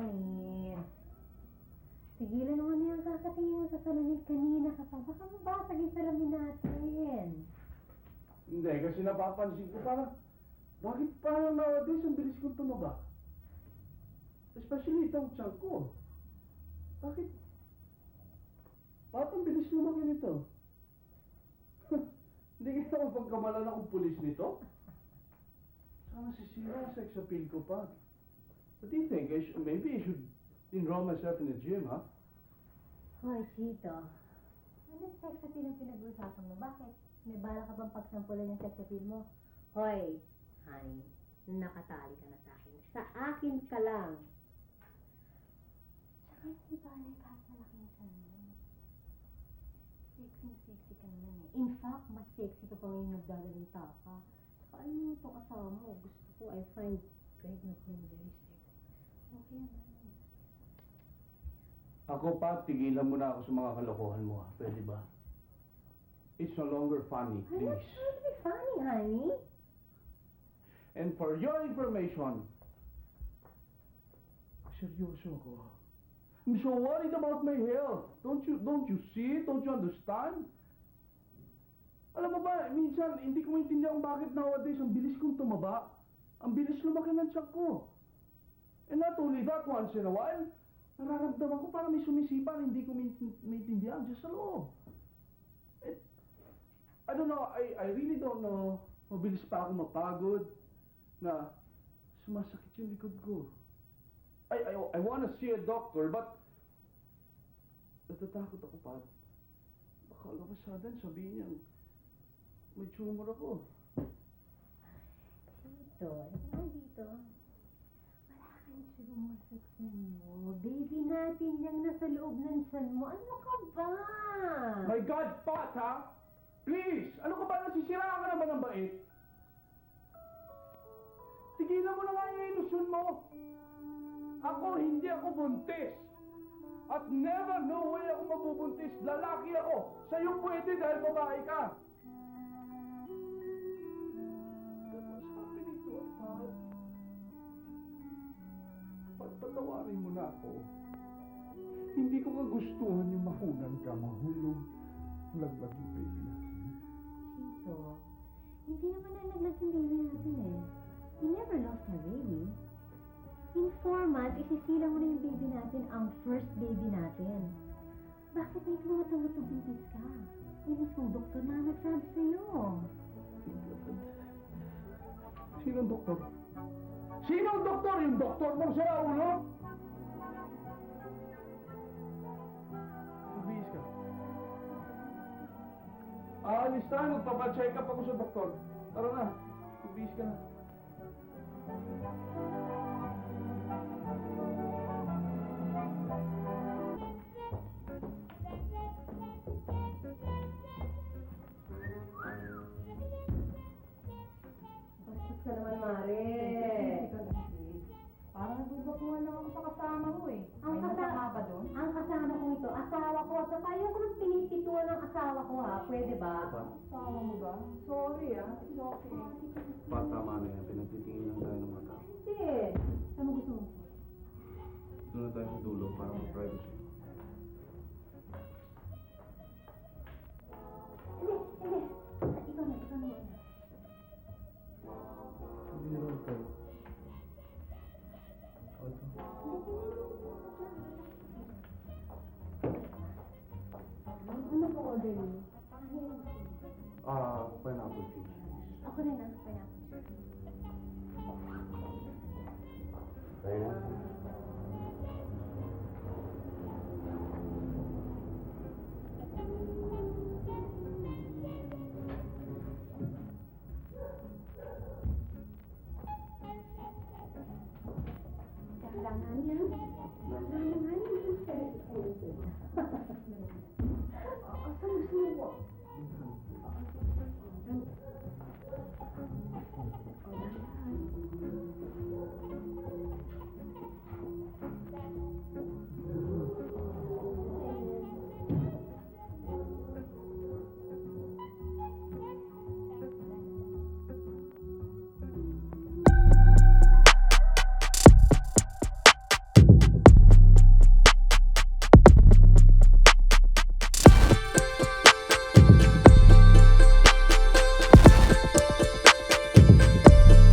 salamin. Tigilan naman niya ang kakatingin mo sa salamin kanina ka pa. Baka mabasag yung salamin natin. Hindi, kasi napapansin ko parang, bakit parang nowadays ang bilis kong tumaba? Especially itong tiyan ko. Bakit? Bakit ang bilis lumaki nito? Hindi kaya mapagkamalan akong pulis nito? Saka nasisira ang sex appeal ko pa. What do you think? Maybe I should enroll myself in the gym, huh? Hoy, Chito. Anong sex appeal ang pinag-uusapan mo? Bakit? May bala ka bang pagsampulan yung sex appeal mo? Hoy, honey, nakatali ka na sa akin. Sa akin ka lang. Tsaka hindi bala kahit malaking san mo. Sexy ka naman eh. In fact, mas sexy ka pa ngayon nagdadaling taka. Saka alam mo itong asawa mo, gusto ko, I find pregnant women very sexy. Okay naman. Ako pa, tigilan mo na ako sa mga kalokohan mo, ha? Pwede ba? It's no longer funny, I'm not please. trying to be funny, honey. And for your information, seryoso ako. I'm so worried about my health. Don't you see it? Don't you understand? Alam mo ba, minsan hindi ko maintindihan bakit nowadays ang bilis kong tumaba. Ang bilis lumaki ng tiyak ko. And not only that, once in a while, nararamdaman ko parang may sumisipa, hindi ko maintindihan dyan sa loob. I don't know, I really don't know. Mabilis pa ako mapagod na sumasakit yung likod ko. I want to see a doctor, but natatakot ako pa. Baka all of a sudden sabihin niya, may tumor ako. Dito, ano ka na dito? Wala kang tumor sa tiyan mo. Baby natin yung nasa loob ng tiyan mo. Ano ka ba? My God, Pat, ha? Please! Ano ka ba? Nasisiraan ka naman ng bait? Tigilan mo na nga yung ilusyon mo. Ako, hindi ako buntis. At never, no way ako mabubuntis. Lalaki ako. Sa'yo pwede dahil babae ka. What's happening to us, Pat? Pagpatawarin mo na ako. Hindi ko kagustuhan yung mahunan ka, mahulog. Laglag yung baby natin. Chito, hindi naman nalaglag yung baby natin eh. We never lost our baby. In 4 months, isisilang mo na yung baby natin, ang first baby natin. Bakit may tumutong buntis ka? May mismong doktor na nagsabi sa'yo. Sinong doktor? Sinong doktor? Yung doktor mong sa ulo? Mabihis ka. Aalis tayo, magpapacheck up ako sa doktor. Tara na, mabihis ka na. Bastos ka naman, Mare. Parang nagugutuhan lang ako sa kasama mo eh. Ang May masama ba doon? Ang kasama ko ito, asawa ko. At saka ayoko nang pinipituan ng asawa ko ha. Pwede ba? Kasama mo ba? Sorry ah, it's okay. Pa, tama na yan. Pinagtitingin lang tayo ng mga tao. Hindi. Saan mo gusto mo? Doon na tayo sa dulo para mag-privacy. Hindi. Ikaw na muna. Hindi naman tayo. Ano po order niyo? Pineapple cheese. Ako rin ah, pineapple.